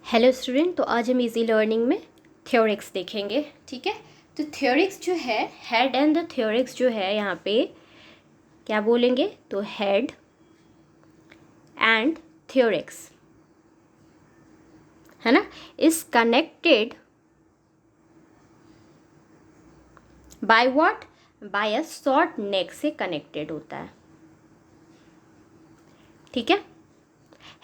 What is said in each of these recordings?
Hello student, तो आज हम इजी लर्निंग में थ्योरिक्स देखेंगे। ठीक है, तो थ्योरिक्स जो है, हेड एंड द थ्योरिक्स जो है, यहाँ पे क्या बोलेंगे, तो हेड एंड थ्योरिक्स है ना, is connected by what, by a short neck से कनेक्टेड होता है। ठीक है,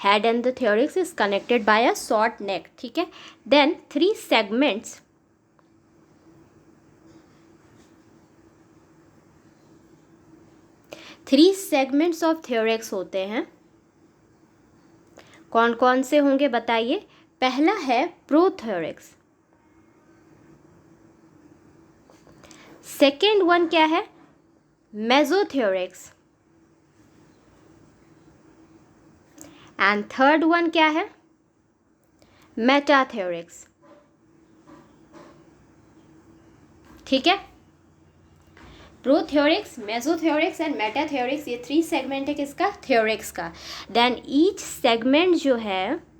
head and the thorax is connected by a short neck. ठीक है, then three segments of thorax होते हैं। कौन कौन से होंगे बताइए। पहला है प्रोथ्योरिक्स, सेकेंड वन क्या है, मेसोथ्योरिक्स, एंड थर्ड वन क्या है, मेटाथ्योरिक्स। ठीक है, प्रोथ्योरिक्स, मेसोथ्योरिक्स एंड मेटाथ्योरिक्स, ये थ्री सेगमेंट है किसका, थ्योरिक्स का। देन ईच सेगमेंट जो है,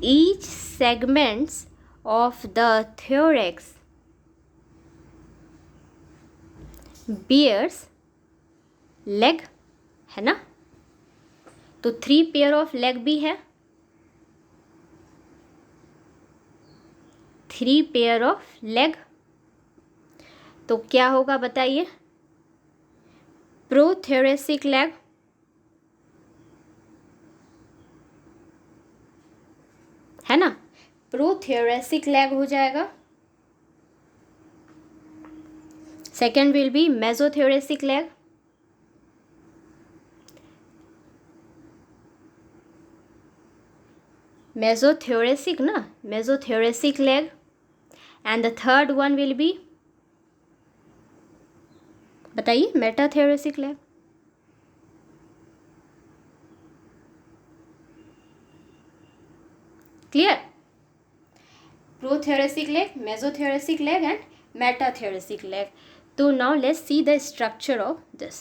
each segments of the thorax bears leg, है ना, तो 3 पेयर ऑफ लेग भी है, 3 पेयर ऑफ लेग। तो क्या होगा बताइए, प्रोथोरेसिक लेग, है ना, प्रोथोरेसिक लेग हो जाएगा। Second will be mesothoracic leg, mesothoracic ना, mesothoracic leg, and the third one will be, बताइए, metathoracic leg. Clear, prothoracic leg, mesothoracic leg and metathoracic leg. So now let's see the structure of this.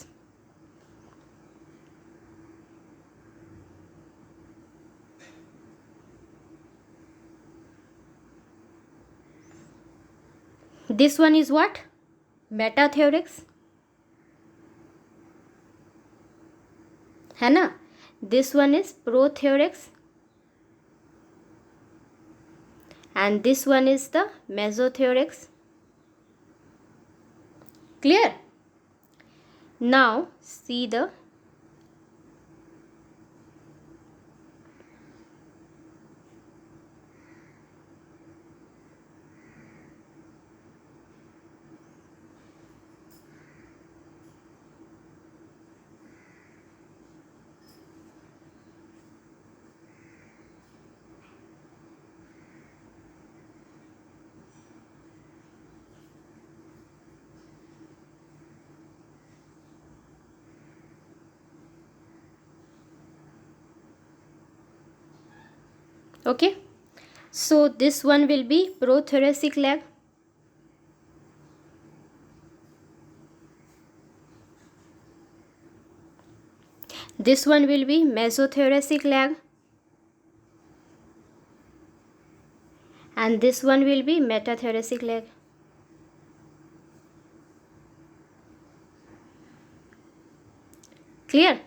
This one is what, metathorax, है ना, this one is prothorax and this one is the mesothorax. Clear, now see the okay, so this one will be prothoracic leg, this one will be mesothoracic leg, and this one will be metathoracic leg. Clear,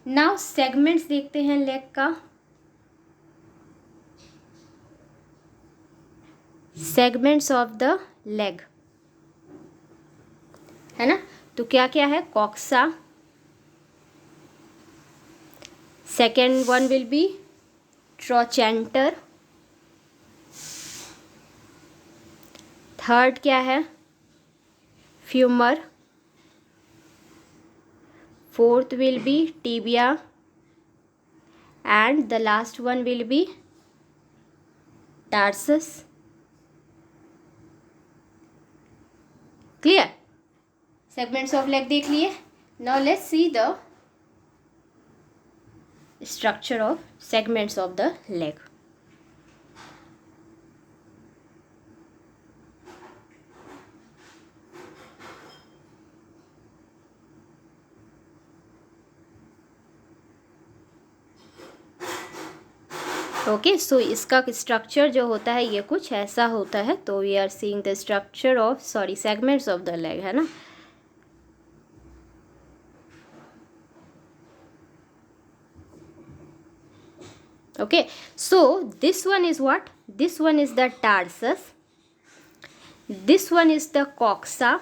now segments देखते हैं leg का। Segments of the leg, है ना, तो क्या क्या है, coxa, second one will be trochanter, third क्या है, femur, fourth will be tibia, and the last one will be tarsus. Clear, segments of leg देख लिए। Now let's see the structure of segments of the leg. Okay, so इसका structure जो होता है ये कुछ ऐसा होता है. तो we are seeing the structure of segments of the leg, है ना. Okay, so this one is what? This one is the tarsus. This one is the coxa.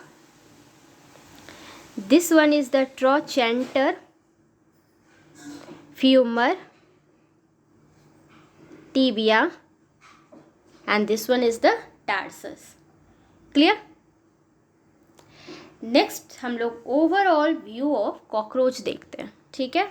This one is the trochanter, femur, tibia, and this one is the tarsus. Clear? Next हम लोग overall view of cockroach देखते हैं. ठीक है.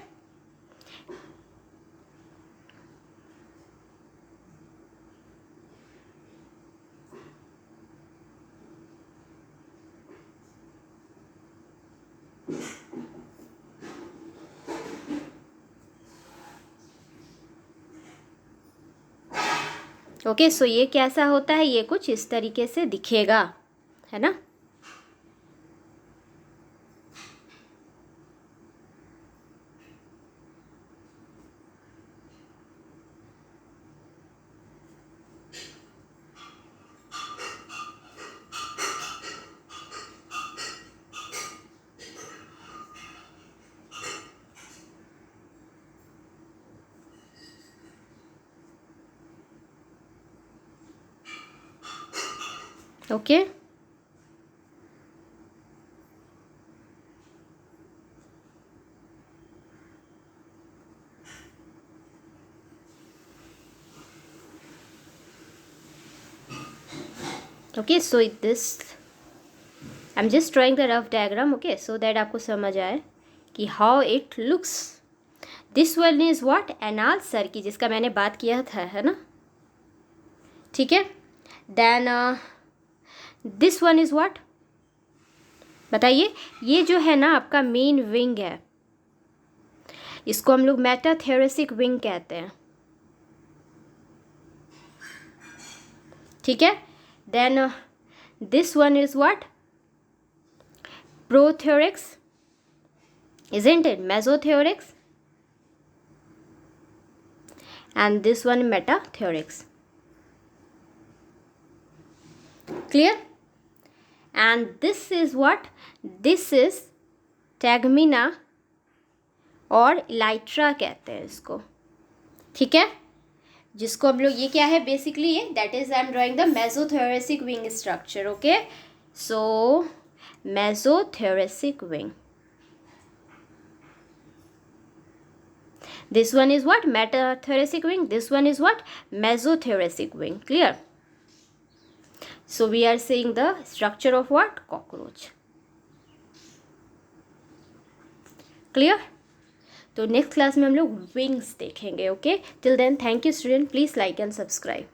Okay, सो ये कैसा होता है, ये कुछ इस तरीके से दिखेगा, है ना. Okay. Okay, so this I am just drawing the rough diagram. Okay, so that आपको समझ आए कि how it looks. This one is what? Anal cerci, जिसका मैंने बात किया था, है ना. ठीक है. Then this one is what? बताइए. ये जो है ना आपका मेन विंग है, इसको हम लोग मेटाथेरेसिक विंग कहते हैं. ठीक है. Then this one is what? Prothorax, isn't it? Mesotherix. And this one metatherix. Clear? And this is what? This is tegmina और इलाइट्रा कहते हैं इसको. ठीक है. जिसको हम लोग, ये क्या है बेसिकली, ये that is I am drawing the mesothoracic wing structure. Okay, so mesothoracic wing. This one is what? Metathoracic wing. This one is what? Mesothoracic wing. Clear? So we are seeing the structure of what? Cockroach. Clear? तो next class में हम लोग wings देखेंगे. Okay, till then thank you student. Please like and subscribe.